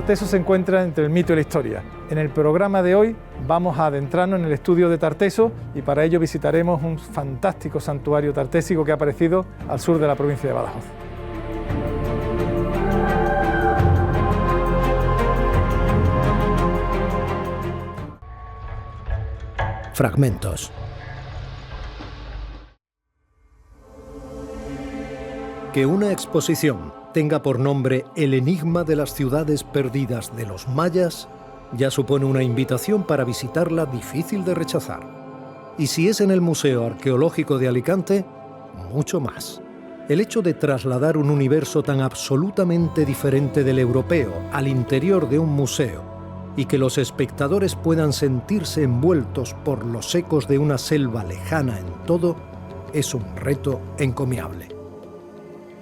Tarteso se encuentra entre el mito y la historia. En el programa de hoy vamos a adentrarnos en el estudio de Tarteso y para ello visitaremos un fantástico santuario tartésico que ha aparecido al sur de la provincia de Badajoz. Fragmentos. Que una exposición tenga por nombre El enigma de las ciudades perdidas de los mayas ya supone una invitación para visitarla difícil de rechazar. Y si es en el Museo Arqueológico de Alicante, mucho más. El hecho de trasladar un universo tan absolutamente diferente del europeo al interior de un museo y que los espectadores puedan sentirse envueltos por los ecos de una selva lejana en todo, es un reto encomiable.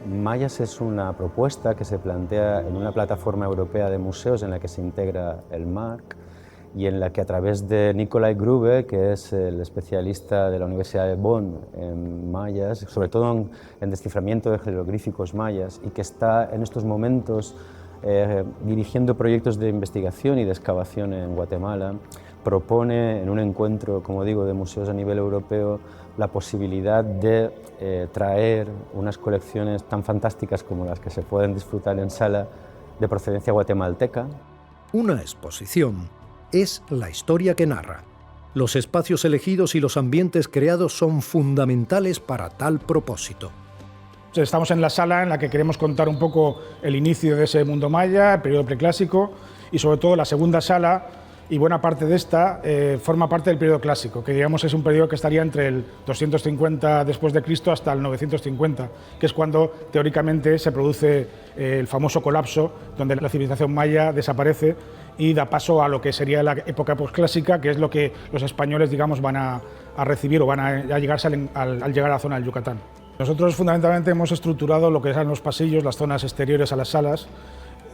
Mayas es una propuesta que se plantea en una plataforma europea de museos en la que se integra el MARC y en la que a través de Nikolai Grube, que es el especialista de la Universidad de Bonn en mayas, sobre todo en desciframiento de jeroglíficos mayas, y que está en estos momentos dirigiendo proyectos de investigación y de excavación en Guatemala, propone en un encuentro, como digo, de museos a nivel europeo la posibilidad de traer unas colecciones tan fantásticas como las que se pueden disfrutar en sala de procedencia guatemalteca. Una exposición es la historia que narra. Los espacios elegidos y los ambientes creados son fundamentales para tal propósito. Estamos en la sala en la que queremos contar un poco el inicio de ese mundo maya, el periodo preclásico y sobre todo la segunda sala y buena parte de esta forma parte del periodo clásico, que digamos es un periodo que estaría entre el 250 después de Cristo hasta el 950, que es cuando teóricamente se produce el famoso colapso, donde la civilización maya desaparece y da paso a lo que sería la época posclásica, que es lo que los españoles digamos van a recibir o van a llegarse al llegar a la zona del Yucatán. Nosotros fundamentalmente hemos estructurado lo que eran los pasillos, las zonas exteriores a las salas,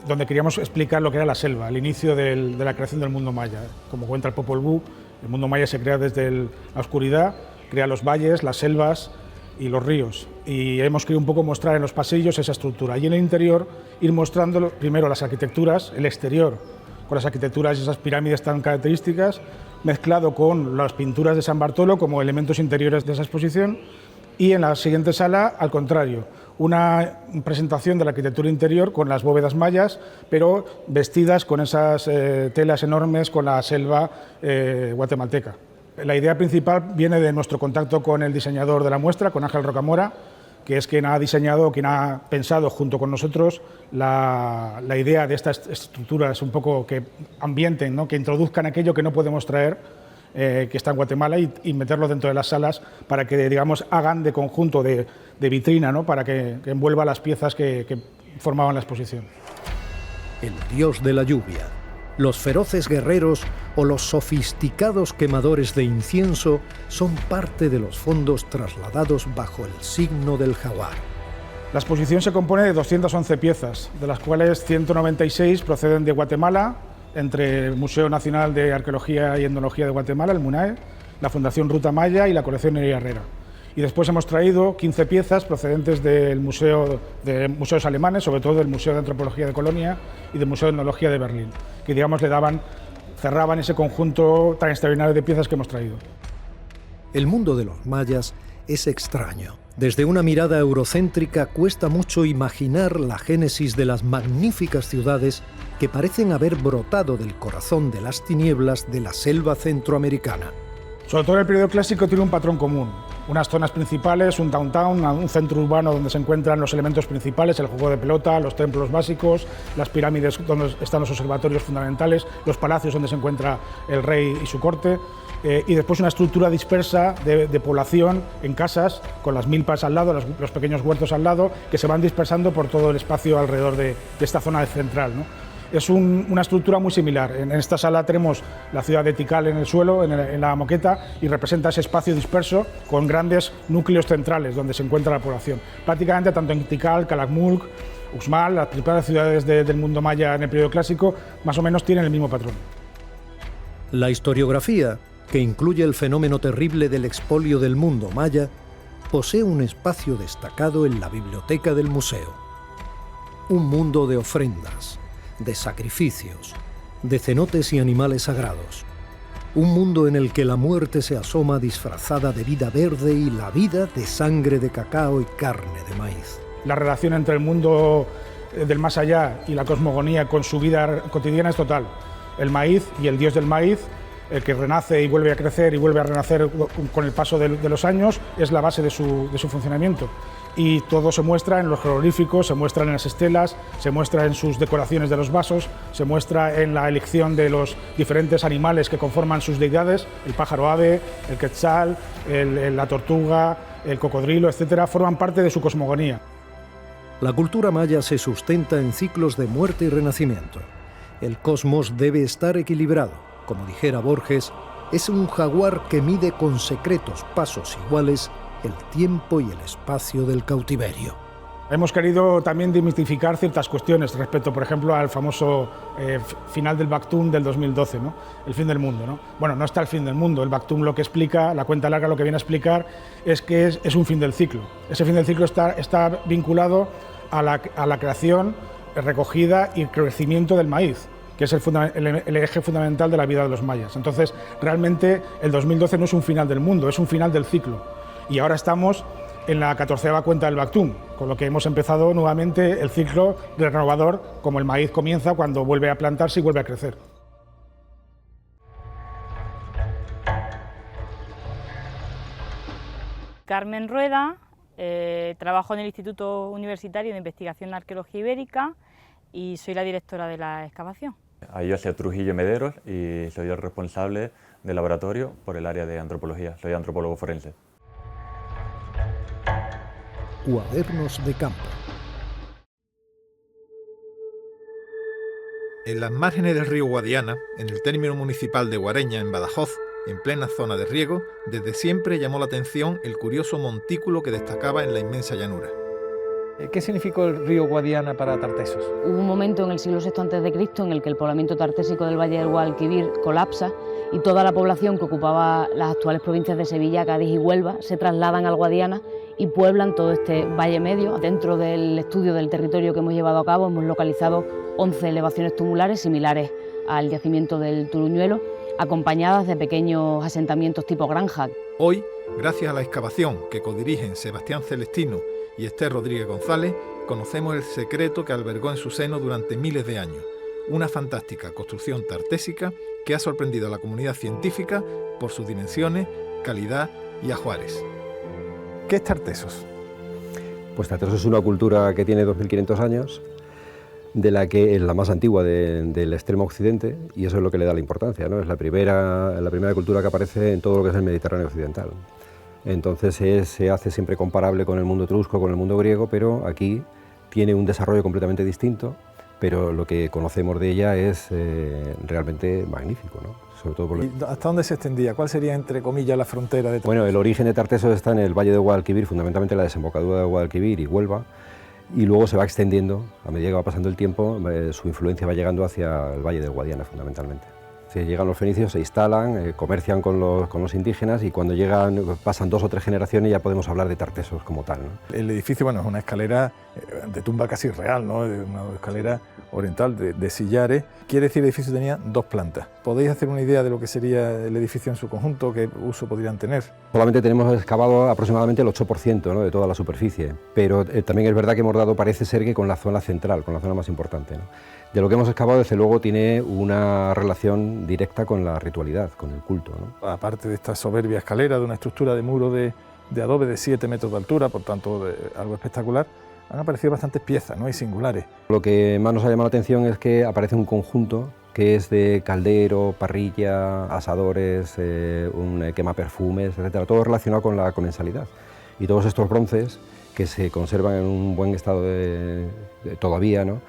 donde queríamos explicar lo que era la selva, el inicio de la creación del mundo maya. Como cuenta el Popol Vuh, el mundo maya se crea desde la oscuridad, crea los valles, las selvas y los ríos. Y hemos querido un poco mostrar en los pasillos esa estructura. Y en el interior ir mostrando primero las arquitecturas, el exterior, con las arquitecturas y esas pirámides tan características, mezclado con las pinturas de San Bartolo como elementos interiores de esa exposición. Y en la siguiente sala, al contrario, una presentación de la arquitectura interior con las bóvedas mayas, pero vestidas con esas telas enormes con la selva guatemalteca. La idea principal viene de nuestro contacto con el diseñador de la muestra, con Ángel Rocamora, que es quien ha diseñado, quien ha pensado junto con nosotros la idea de estas estructuras un poco que ambienten, ¿no? Que introduzcan aquello que no podemos traer, que está en Guatemala y meterlo dentro de las salas para que, digamos, hagan de conjunto de vitrina, ¿no? Para que envuelva las piezas que formaban la exposición. El dios de la lluvia, los feroces guerreros o los sofisticados quemadores de incienso son parte de los fondos trasladados bajo el signo del jaguar. La exposición se compone de 211 piezas, de las cuales 196 proceden de Guatemala, entre el Museo Nacional de Arqueología y Etnología de Guatemala, el MUNAE, la Fundación Ruta Maya y la colección Nerea Herrera. Y después hemos traído 15 piezas procedentes de museos alemanes, sobre todo del Museo de Antropología de Colonia y del Museo de Etnología de Berlín, que digamos cerraban ese conjunto tan extraordinario de piezas que hemos traído. El mundo de los mayas es extraño. Desde una mirada eurocéntrica cuesta mucho imaginar la génesis de las magníficas ciudades que parecen haber brotado del corazón de las tinieblas de la selva centroamericana. Sobre todo el periodo clásico tiene un patrón común. Unas zonas principales, un downtown, un centro urbano donde se encuentran los elementos principales, el juego de pelota, los templos básicos, las pirámides donde están los observatorios fundamentales, los palacios donde se encuentra el rey y su corte, y después una estructura dispersa de población en casas, con las milpas al lado, los pequeños huertos al lado, que se van dispersando por todo el espacio alrededor de esta zona central, ¿no? Es una estructura muy similar. En esta sala tenemos la ciudad de Tikal en el suelo, en la moqueta, y representa ese espacio disperso con grandes núcleos centrales donde se encuentra la población. Prácticamente tanto en Tikal, Calakmul, Uxmal, las principales ciudades del mundo maya en el periodo clásico, más o menos tienen el mismo patrón. La historiografía, que incluye el fenómeno terrible del expolio del mundo maya, posee un espacio destacado en la biblioteca del museo. Un mundo de ofrendas, de sacrificios, de cenotes y animales sagrados. Un mundo en el que la muerte se asoma disfrazada de vida verde y la vida de sangre de cacao y carne de maíz. La relación entre el mundo del más allá y la cosmogonía con su vida cotidiana es total. El maíz y el dios del maíz, el que renace y vuelve a crecer y vuelve a renacer con el paso de los años, es la base de su funcionamiento. Y todo se muestra en los jeroglíficos, se muestra en las estelas, se muestra en sus decoraciones de los vasos, se muestra en la elección de los diferentes animales que conforman sus deidades, el pájaro ave, el quetzal, la tortuga, el cocodrilo, etcétera, forman parte de su cosmogonía. La cultura maya se sustenta en ciclos de muerte y renacimiento. El cosmos debe estar equilibrado. Como dijera Borges, es un jaguar que mide con secretos pasos iguales el tiempo y el espacio del cautiverio. Hemos querido también desmitificar ciertas cuestiones respecto, por ejemplo, al famoso final del Baktum del 2012, ¿no? El fin del mundo, ¿no? Bueno, no está el fin del mundo. El Baktum lo que explica, la cuenta larga lo que viene a explicar es que es un fin del ciclo. Ese fin del ciclo está vinculado a la creación, recogida y crecimiento del maíz, que es el eje fundamental de la vida de los mayas. Entonces, realmente el 2012 no es un final del mundo, es un final del ciclo. Y ahora estamos en la 14ª cuenta del Baktum, con lo que hemos empezado nuevamente el ciclo renovador, como el maíz comienza cuando vuelve a plantarse y vuelve a crecer. Carmen Rueda, trabajo en el Instituto Universitario de Investigación en Arqueología Ibérica y soy la directora de la excavación. Yo soy Trujillo Mederos y soy el responsable del laboratorio por el área de antropología. Soy antropólogo forense. Cuadernos de campo. En las márgenes del río Guadiana, en el término municipal de Guareña, en Badajoz, en plena zona de riego, desde siempre llamó la atención el curioso montículo que destacaba en la inmensa llanura. ¿Qué significó el río Guadiana para Tartesos? Hubo un momento en el siglo VI a.C. en el que el poblamiento tartésico del Valle del Guadalquivir colapsa y toda la población que ocupaba las actuales provincias de Sevilla, Cádiz y Huelva se trasladan al Guadiana y pueblan todo este valle medio. Dentro del estudio del territorio que hemos llevado a cabo hemos localizado 11 elevaciones tumulares similares al yacimiento del Turuñuelo, acompañadas de pequeños asentamientos tipo granja. Hoy, gracias a la excavación que codirigen Sebastián Celestino y Esther Rodríguez González, conocemos el secreto que albergó en su seno durante miles de años, una fantástica construcción tartésica que ha sorprendido a la comunidad científica por sus dimensiones, calidad y ajuares. ¿Qué es Tartesos? Pues Tartesos es una cultura que tiene 2500 años, de la que es la más antigua del extremo occidente, y eso es lo que le da la importancia, ¿no? Es la primera cultura que aparece en todo lo que es el Mediterráneo occidental. Entonces se hace siempre comparable con el mundo etrusco, con el mundo griego, pero aquí tiene un desarrollo completamente distinto, pero lo que conocemos de ella es realmente magnífico, ¿no? Sobre todo porque... ¿Y hasta dónde se extendía? ¿Cuál sería, entre comillas, la frontera de Tartesos? Bueno, el origen de Tartesos está en el Valle de Guadalquivir, fundamentalmente la desembocadura de Guadalquivir y Huelva, y luego se va extendiendo, a medida que va pasando el tiempo, su influencia va llegando hacia el Valle del Guadiana, fundamentalmente. Si llegan los fenicios, se instalan, comercian con los indígenas, y cuando llegan, pasan 2 o 3 generaciones, ya podemos hablar de Tartesos como tal, ¿no? El edificio, bueno, es una escalera de tumba casi real, ¿no? Una escalera oriental de sillares. Quiere decir, el edificio tenía 2 plantas. ¿Podéis hacer una idea de lo que sería el edificio en su conjunto? ¿Qué uso podrían tener? Solamente tenemos excavado aproximadamente el 8%, ¿no?, de toda la superficie, pero también es verdad que hemos dado, parece ser que con la zona central, con la zona más importante, ¿no? De lo que hemos excavado, desde luego, tiene una relación directa con la ritualidad, con el culto, ¿no? Aparte de esta soberbia escalera, de una estructura de muro de adobe de 7 metros de altura, por tanto algo espectacular, han aparecido bastantes piezas, ¿no?, y singulares. Lo que más nos ha llamado la atención es que aparece un conjunto que es de caldero, parrilla, asadores, un quemaperfumes, etcétera, todo relacionado con la comensalidad. Y todos estos bronces, que se conservan en un buen estado todavía, ¿no?,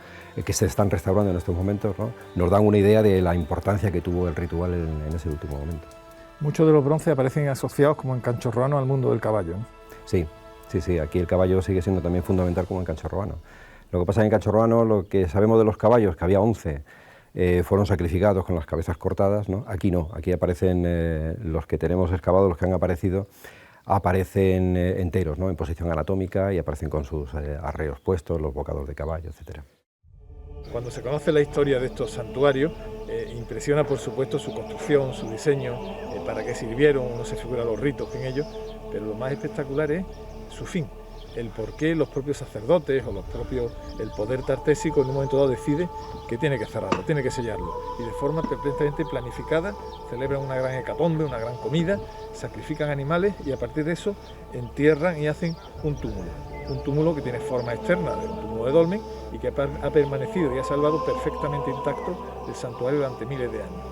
que se están restaurando en estos momentos, ¿no?, nos dan una idea de la importancia que tuvo el ritual en ese último momento. Muchos de los bronces aparecen asociados como en Canchorroano al mundo del caballo, ¿no? Sí, aquí el caballo sigue siendo también fundamental como en Canchorroano. Lo que pasa en Canchorroano, lo que sabemos de los caballos, que había 11, fueron sacrificados con las cabezas cortadas, ¿no? Aquí no, aquí aparecen los que tenemos excavados, los que han aparecido, aparecen enteros, ¿no?, en posición anatómica, y aparecen con sus arreos puestos, los bocados de caballo, etcétera. Cuando se conoce la historia de estos santuarios, impresiona por supuesto su construcción, su diseño, para qué sirvieron, uno se figura los ritos en ellos, pero lo más espectacular es su fin, el por qué los propios sacerdotes o el poder tartésico en un momento dado decide que tiene que cerrarlo, tiene que sellarlo, y de forma perfectamente planificada celebran una gran hecatombe, una gran comida, sacrifican animales y a partir de eso entierran y hacen un túmulo que tiene forma externa de un túmulo de dolmen y que ha permanecido y ha salvado perfectamente intacto el santuario durante miles de años.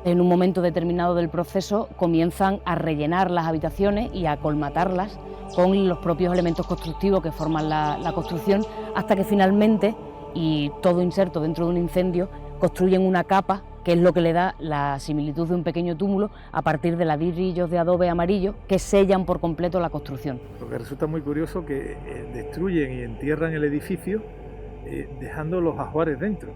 En un momento determinado del proceso comienzan a rellenar las habitaciones y a colmatarlas con los propios elementos constructivos que forman la construcción, hasta que finalmente, y todo inserto dentro de un incendio, construyen una capa que es lo que le da la similitud de un pequeño túmulo a partir de ladrillos de adobe amarillo que sellan por completo la construcción. Lo que resulta muy curioso que destruyen y entierran el edificio dejando los ajuares dentro.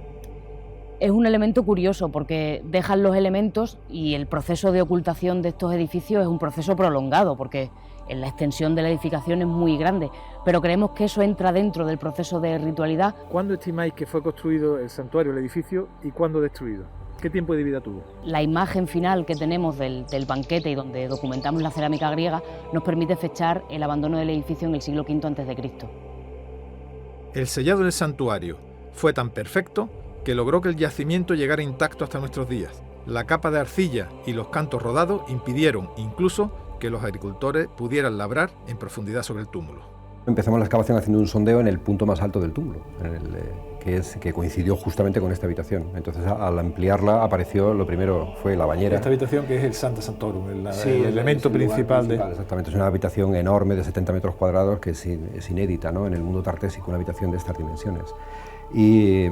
Es un elemento curioso porque dejan los elementos y el proceso de ocultación de estos edificios es un proceso prolongado porque la extensión de la edificación es muy grande, pero creemos que eso entra dentro del proceso de ritualidad. ¿Cuándo estimáis que fue construido el santuario, el edificio, y cuándo destruido? ¿Qué tiempo de vida tuvo? La imagen final que tenemos del banquete y donde documentamos la cerámica griega nos permite fechar el abandono del edificio en el siglo V a.C. El sellado del santuario fue tan perfecto que logró que el yacimiento llegara intacto hasta nuestros días. La capa de arcilla y los cantos rodados impidieron incluso que los agricultores pudieran labrar en profundidad sobre el túmulo. Empezamos la excavación haciendo un sondeo en el punto más alto del túmulo, que coincidió justamente con esta habitación. Entonces, al ampliarla, apareció, lo primero fue la bañera. Esta habitación que es el Sancta Sanctorum, el elemento principal. Exactamente, es una habitación enorme de 70 metros cuadrados que es inédita, ¿no?, en el mundo tartésico, una habitación de estas dimensiones. Y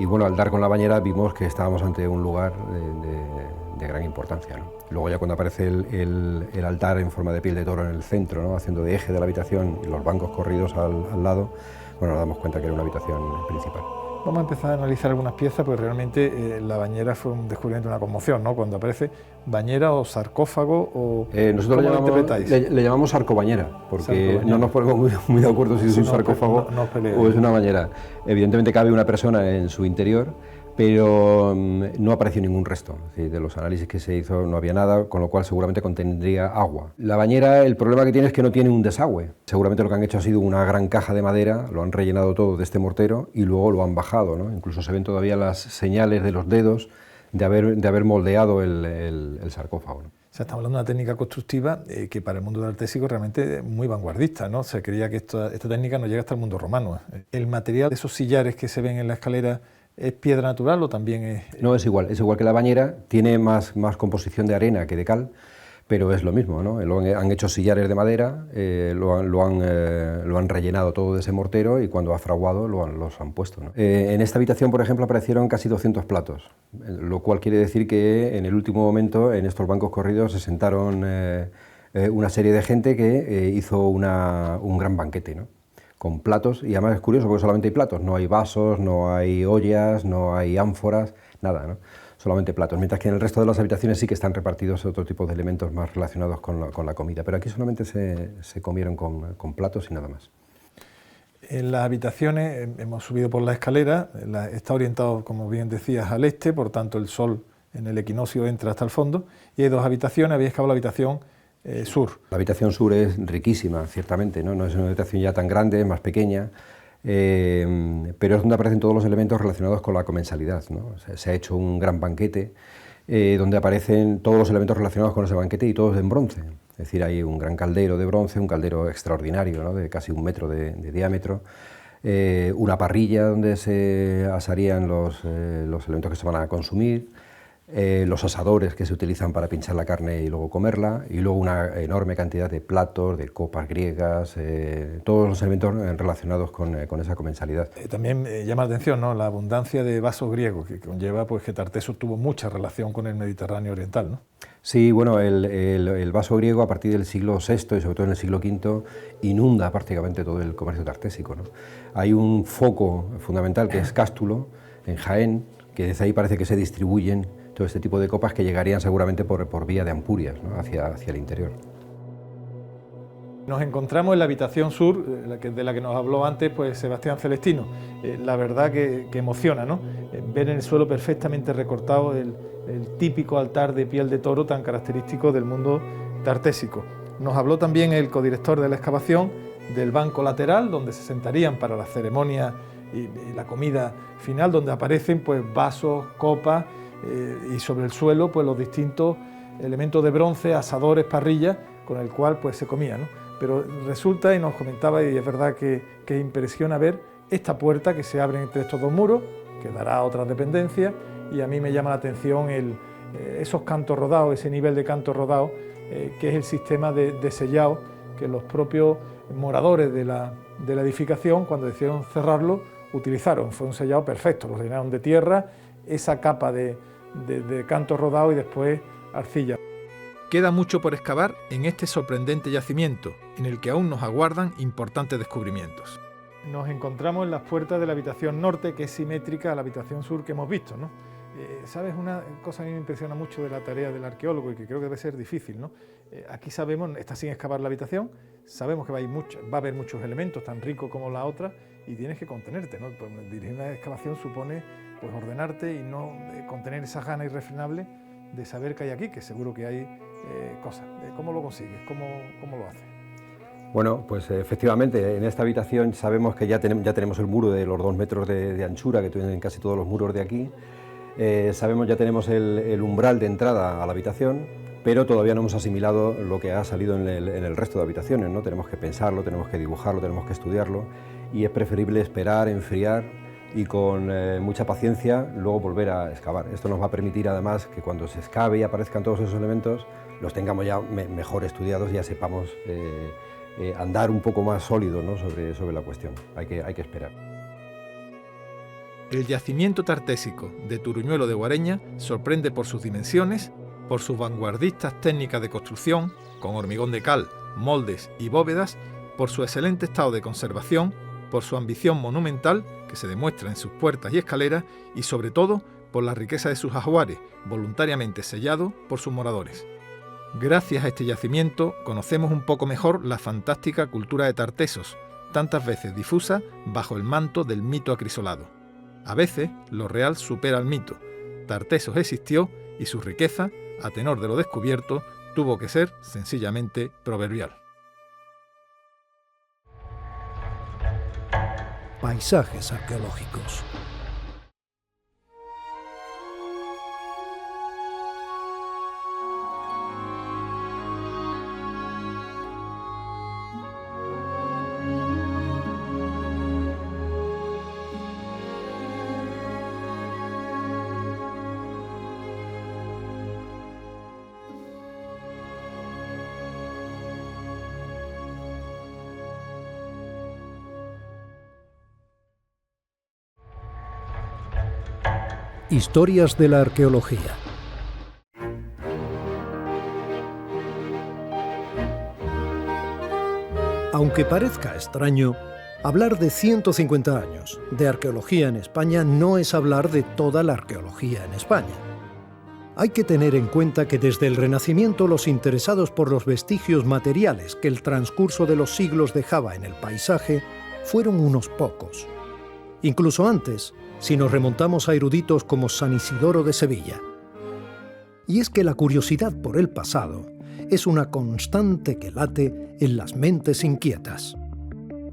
bueno, al dar con la bañera vimos que estábamos ante un lugar de gran importancia, ¿no? Luego ya cuando aparece el altar en forma de piel de toro en el centro, ¿no?, haciendo de eje de la habitación y los bancos corridos al lado, bueno, nos damos cuenta que era una habitación principal. Vamos a empezar a analizar algunas piezas, porque realmente la bañera fue un descubrimiento, una conmoción, ¿no? Cuando aparece bañera o sarcófago o... Nosotros le llamamos sarcobañera, porque no nos ponemos muy de acuerdo si es un sarcófago o es una bañera. Evidentemente cabe una persona en su interior, pero no apareció ningún resto. Es decir, de los análisis que se hizo no había nada, con lo cual seguramente contendría agua. La bañera, el problema que tiene es que no tiene un desagüe. Seguramente lo que han hecho ha sido una gran caja de madera, lo han rellenado todo de este mortero y luego lo han bajado, ¿no? Incluso se ven todavía las señales de los dedos de haber moldeado el sarcófago, ¿no? O sea, estamos hablando de una técnica constructiva que para el mundo tartésico realmente es muy vanguardista, ¿no? Se creía que esta técnica no llega hasta el mundo romano. El material de esos sillares que se ven en la escalera, ¿es piedra natural o también es...? No, es igual que la bañera, tiene más composición de arena que de cal, pero es lo mismo, ¿no? Han hecho sillares de madera, lo han rellenado todo de ese mortero y cuando ha fraguado los han puesto, ¿no? En esta habitación, por ejemplo, aparecieron casi 200 platos, lo cual quiere decir que en el último momento en estos bancos corridos se sentaron una serie de gente que hizo un gran banquete, ¿no?, con platos, y además es curioso porque solamente hay platos, no hay vasos, no hay ollas, no hay ánforas, nada, ¿no?, solamente platos, mientras que en el resto de las habitaciones sí que están repartidos otro tipo de elementos más relacionados con la comida, pero aquí solamente se comieron con platos y nada más. En las habitaciones hemos subido por la escalera, está orientado, como bien decías, al este, por tanto el sol en el equinoccio entra hasta el fondo, y hay dos habitaciones, habéis excavado la habitación sur. La habitación sur es riquísima, ciertamente, ¿no? No es una habitación ya tan grande, es más pequeña, pero es donde aparecen todos los elementos relacionados con la comensalidad, ¿no? Se ha hecho un gran banquete donde aparecen todos los elementos relacionados con ese banquete y todos en bronce. Es decir, hay un gran caldero de bronce, un caldero extraordinario, ¿no?, de casi 1 metro de diámetro, una parrilla donde se asarían los elementos que se van a consumir, los asadores que se utilizan para pinchar la carne y luego comerla, y luego una enorme cantidad de platos, de copas griegas, todos los elementos relacionados con esa comensalidad. También llama la atención, ¿no?, la abundancia de vasos griegos, que conlleva pues, que Tartessos tuvo mucha relación con el Mediterráneo oriental, ¿no? Sí, bueno, el vaso griego a partir del siglo VI y sobre todo en el siglo V inunda prácticamente todo el comercio tartésico, ¿no? Hay un foco fundamental que es Cástulo, en Jaén, que desde ahí parece que se distribuyen todo este tipo de copas que llegarían seguramente por vía de Ampurias, ¿no?, hacia el interior. Nos encontramos en la habitación sur, de la que nos habló antes pues Sebastián Celestino. La verdad que emociona, ¿no? Ver en el suelo perfectamente recortado el típico altar de piel de toro tan característico del mundo tartésico. Nos habló también el codirector de la excavación del banco lateral, donde se sentarían para la ceremonia y la comida final, donde aparecen pues vasos, copas y sobre el suelo pues los distintos elementos de bronce, asadores, parrillas, con el cual pues se comía, ¿no? Pero resulta, y nos comentaba, y es verdad que impresiona ver esta puerta que se abre entre estos dos muros, que dará a otras dependencias, y a mí me llama la atención esos cantos rodados, ese nivel de canto rodado, que es el sistema de sellado que los propios moradores de la edificación, cuando decidieron cerrarlo, utilizaron. Fue un sellado perfecto, lo rellenaron de tierra, esa capa de canto rodado y después arcilla. Queda mucho por excavar en este sorprendente yacimiento, en el que aún nos aguardan importantes descubrimientos. Nos encontramos en las puertas de la habitación norte, que es simétrica a la habitación sur que hemos visto, ¿no? ¿Sabes? Una cosa a mí me impresiona mucho de la tarea del arqueólogo y que creo que debe ser difícil, ¿no? Aquí sabemos, está sin excavar la habitación, sabemos que va a haber muchos elementos, tan ricos como la otra, y tienes que contenerte, ¿no? Pues dirigir una excavación supone pues ordenarte y no contener esa gana irrefrenable de saber que hay aquí, que seguro que hay cosas. ¿Cómo lo consigues? ¿Cómo lo haces? Bueno, pues efectivamente, en esta habitación sabemos que ya tenemos el muro de los 2 metros de anchura que tienen casi todos los muros de aquí. Ya tenemos el umbral de entrada a la habitación, pero todavía no hemos asimilado lo que ha salido en el resto de habitaciones, ¿no? Tenemos que pensarlo, tenemos que dibujarlo, tenemos que estudiarlo, y es preferible esperar, enfriar y con mucha paciencia luego volver a excavar. Esto nos va a permitir además que cuando se excave y aparezcan todos esos elementos los tengamos ya mejor estudiados y ya sepamos andar un poco más sólido, ¿no? sobre la cuestión. Hay que esperar. El yacimiento tartésico de Turuñuelo de Guareña sorprende por sus dimensiones, por sus vanguardistas técnicas de construcción, con hormigón de cal, moldes y bóvedas, por su excelente estado de conservación, por su ambición monumental, que se demuestra en sus puertas y escaleras, y sobre todo por la riqueza de sus ajuares, voluntariamente sellados por sus moradores. Gracias a este yacimiento conocemos un poco mejor la fantástica cultura de Tartesos, tantas veces difusa bajo el manto del mito acrisolado. A veces lo real supera al mito. Tartesos existió y su riqueza, a tenor de lo descubierto, tuvo que ser sencillamente proverbial. Paisajes arqueológicos. Historias de la arqueología. Aunque parezca extraño, hablar de 150 años de arqueología en España no es hablar de toda la arqueología en España. Hay que tener en cuenta que desde el Renacimiento los interesados por los vestigios materiales que el transcurso de los siglos dejaba en el paisaje fueron unos pocos. Incluso antes, si nos remontamos a eruditos como San Isidoro de Sevilla. Y es que la curiosidad por el pasado es una constante que late en las mentes inquietas.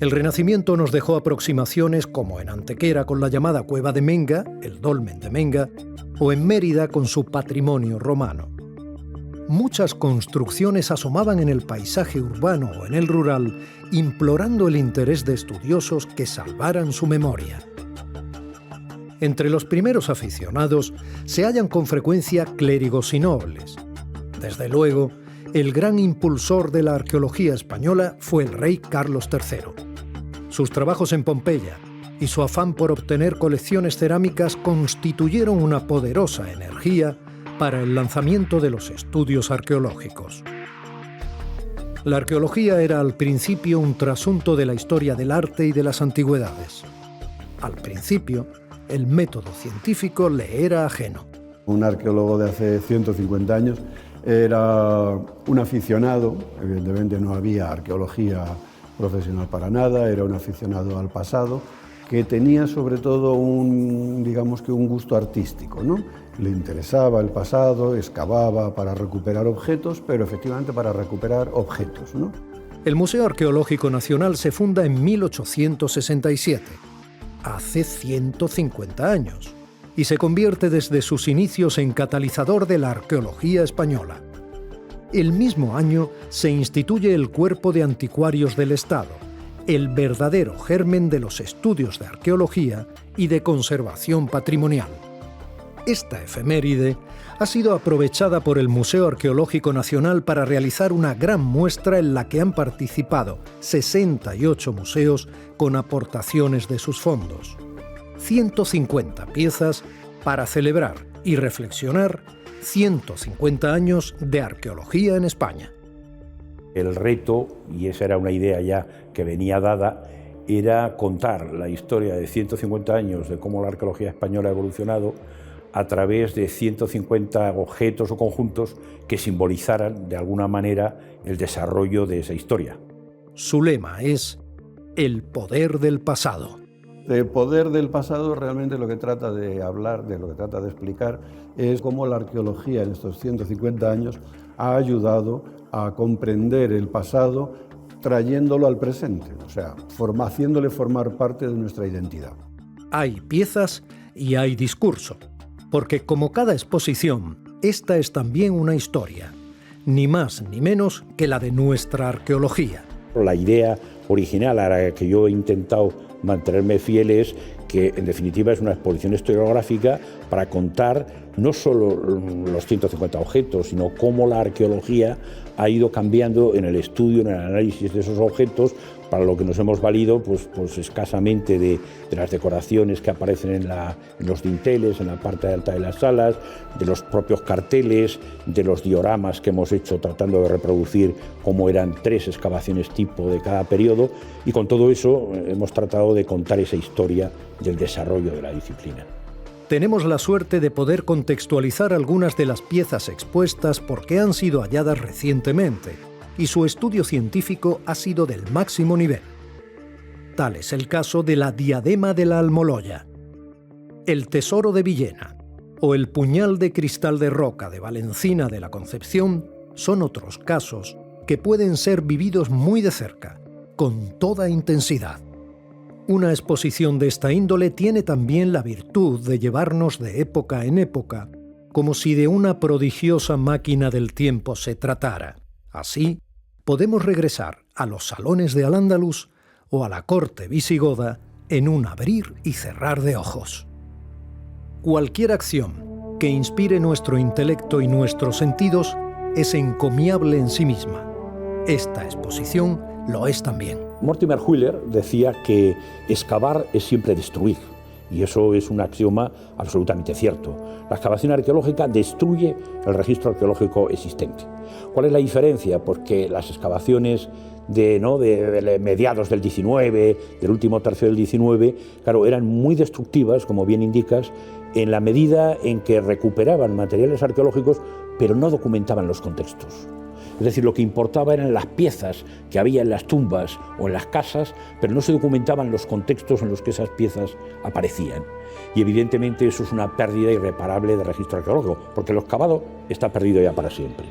El Renacimiento nos dejó aproximaciones como en Antequera con la llamada Cueva de Menga, el Dolmen de Menga, o en Mérida con su patrimonio romano. Muchas construcciones asomaban en el paisaje urbano o en el rural, implorando el interés de estudiosos que salvaran su memoria. Entre los primeros aficionados se hallan con frecuencia clérigos y nobles. Desde luego, el gran impulsor de la arqueología española fue el rey Carlos III. Sus trabajos en Pompeya y su afán por obtener colecciones cerámicas constituyeron una poderosa energía para el lanzamiento de los estudios arqueológicos. La arqueología era al principio un trasunto de la historia del arte y de las antigüedades. Al principio, el método científico le era ajeno. Un arqueólogo de hace 150 años Era un aficionado, evidentemente no había arqueología profesional para nada, era un aficionado al pasado, que tenía sobre todo digamos que un gusto artístico, ¿no? Le interesaba el pasado, excavaba para recuperar objetos, pero efectivamente para recuperar objetos, ¿no? El Museo Arqueológico Nacional se funda en 1867, hace 150 años, y se convierte desde sus inicios en catalizador de la arqueología española. El mismo año se instituye el Cuerpo de Anticuarios del Estado, el verdadero germen de los estudios de arqueología y de conservación patrimonial. Esta efeméride ha sido aprovechada por el Museo Arqueológico Nacional para realizar una gran muestra en la que han participado 68 museos con aportaciones de sus fondos. 150 piezas para celebrar y reflexionar 150 años de arqueología en España. El reto, y esa era una idea ya que venía dada, era contar la historia de 150 años de cómo la arqueología española ha evolucionado a través de 150 objetos o conjuntos que simbolizaran de alguna manera el desarrollo de esa historia. Su lema es el poder del pasado. El poder del pasado realmente lo que trata de hablar, de lo que trata de explicar, es cómo la arqueología en estos 150 años ha ayudado a comprender el pasado trayéndolo al presente, o sea, haciéndole formar parte de nuestra identidad. Hay piezas y hay discurso, porque como cada exposición, esta es también una historia, ni más ni menos que la de nuestra arqueología. La idea original a la que yo he intentado mantenerme fiel es que en definitiva es una exposición historiográfica para contar no solo los 150 objetos, sino cómo la arqueología ha ido cambiando en el estudio, en el análisis de esos objetos, para lo que nos hemos valido pues escasamente de las decoraciones que aparecen en los dinteles, en la parte alta de las salas, de los propios carteles, de los dioramas que hemos hecho tratando de reproducir cómo eran 3 excavaciones tipo de cada periodo, y con todo eso hemos tratado de contar esa historia del desarrollo de la disciplina. Tenemos la suerte de poder contextualizar algunas de las piezas expuestas porque han sido halladas recientemente y su estudio científico ha sido del máximo nivel. Tal es el caso de la diadema de la Almoloya, el tesoro de Villena o el puñal de cristal de roca de Valencina de la Concepción son otros casos que pueden ser vividos muy de cerca, con toda intensidad. Una exposición de esta índole tiene también la virtud de llevarnos de época en época, como si de una prodigiosa máquina del tiempo se tratara. Así, podemos regresar a los salones de Al-Ándalus o a la corte visigoda en un abrir y cerrar de ojos. Cualquier acción que inspire nuestro intelecto y nuestros sentidos es encomiable en sí misma. Esta exposición lo es también. Mortimer Wheeler decía que excavar es siempre destruir, y eso es un axioma absolutamente cierto. La excavación arqueológica destruye el registro arqueológico existente. ¿Cuál es la diferencia? Porque las excavaciones de mediados del 19, del último tercio del 19, claro, eran muy destructivas, como bien indicas, en la medida en que recuperaban materiales arqueológicos, pero no documentaban los contextos. Es decir, lo que importaba eran las piezas que había en las tumbas o en las casas, pero no se documentaban los contextos en los que esas piezas aparecían. Y evidentemente eso es una pérdida irreparable de registro arqueológico, porque lo excavado está perdido ya para siempre.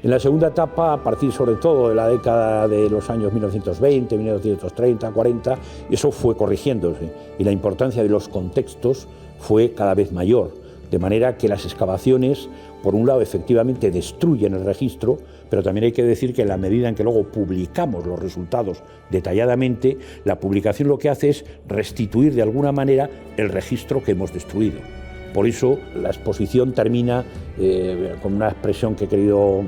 En la segunda etapa, a partir sobre todo de la década de los años 1920, 1930, 40, eso fue corrigiéndose y la importancia de los contextos fue cada vez mayor, de manera que las excavaciones, por un lado, efectivamente destruyen el registro, pero también hay que decir que en la medida en que luego publicamos los resultados detalladamente, la publicación lo que hace es restituir de alguna manera el registro que hemos destruido. Por eso la exposición termina con una expresión que he querido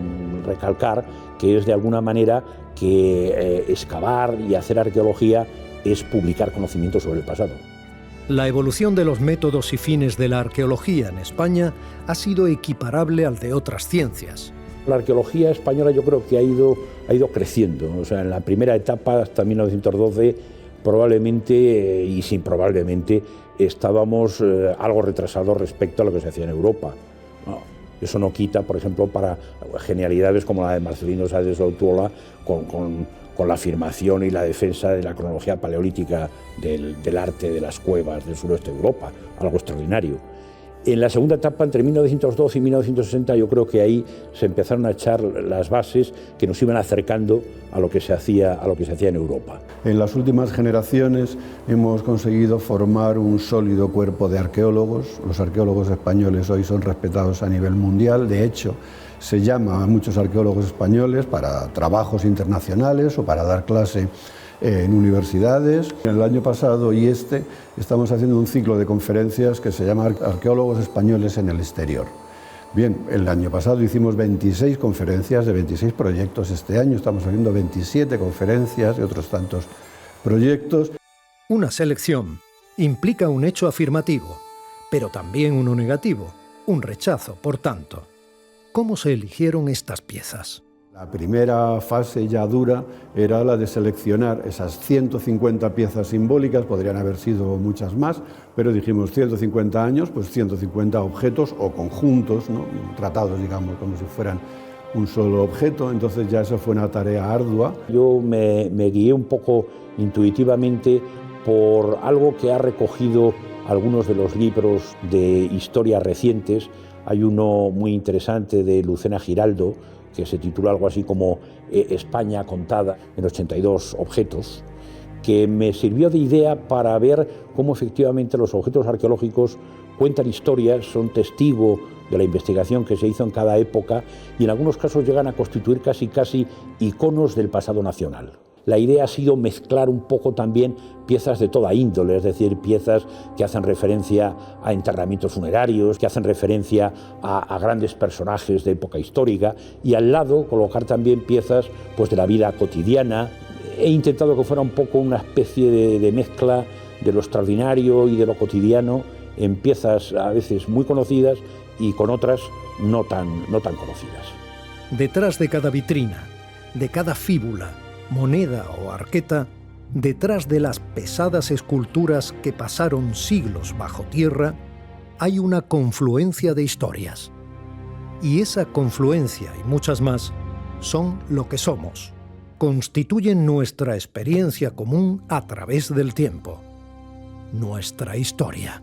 recalcar, que es de alguna manera que excavar y hacer arqueología es publicar conocimiento sobre el pasado. La evolución de los métodos y fines de la arqueología en España ha sido equiparable al de otras ciencias. La arqueología española yo creo que ha ido creciendo. O sea, en la primera etapa, hasta 1912, probablemente, y sin probablemente, estábamos algo retrasados respecto a lo que se hacía en Europa. Eso no quita, por ejemplo, para genialidades como la de Marcelino Sáenz de Soltuola con la afirmación y la defensa de la cronología paleolítica del arte de las cuevas del suroeste de Europa, algo extraordinario. En la segunda etapa, entre 1912 y 1960, yo creo que ahí se empezaron a echar las bases que nos iban acercando a lo que se hacía en Europa. En las últimas generaciones hemos conseguido formar un sólido cuerpo de arqueólogos. Los arqueólogos españoles hoy son respetados a nivel mundial. De hecho, se llama a muchos arqueólogos españoles para trabajos internacionales o para dar clase en universidades. En el año pasado y estamos haciendo un ciclo de conferencias que se llama Arqueólogos Españoles en el Exterior. Bien, el año pasado hicimos 26 conferencias de 26 proyectos. Este año estamos haciendo 27 conferencias y otros tantos proyectos. Una selección implica un hecho afirmativo, pero también uno negativo, un rechazo, por tanto. ¿Cómo se eligieron estas piezas? La primera fase ya dura era la de seleccionar esas 150 piezas simbólicas, podrían haber sido muchas más, pero dijimos 150 años, pues 150 objetos o conjuntos, ¿no? Tratados, digamos, como si fueran un solo objeto. Entonces ya eso fue una tarea ardua. Yo me guié un poco intuitivamente por algo que ha recogido algunos de los libros de historia recientes. Hay uno muy interesante de Lucena Giraldo, que se titula algo así como España contada en 82 objetos, que me sirvió de idea para ver cómo efectivamente los objetos arqueológicos cuentan historias, son testigo de la investigación que se hizo en cada época y en algunos casos llegan a constituir casi iconos del pasado nacional. La idea ha sido mezclar un poco también piezas de toda índole, es decir, piezas que hacen referencia a enterramientos funerarios, que hacen referencia a grandes personajes de época histórica, y al lado colocar también piezas pues, de la vida cotidiana. He intentado que fuera un poco una especie de mezcla de lo extraordinario y de lo cotidiano en piezas a veces muy conocidas y con otras no tan conocidas. Detrás de cada vitrina, de cada fíbula, moneda o arqueta, detrás de las pesadas esculturas que pasaron siglos bajo tierra, hay una confluencia de historias. Y esa confluencia y muchas más son lo que somos, constituyen nuestra experiencia común a través del tiempo, nuestra historia.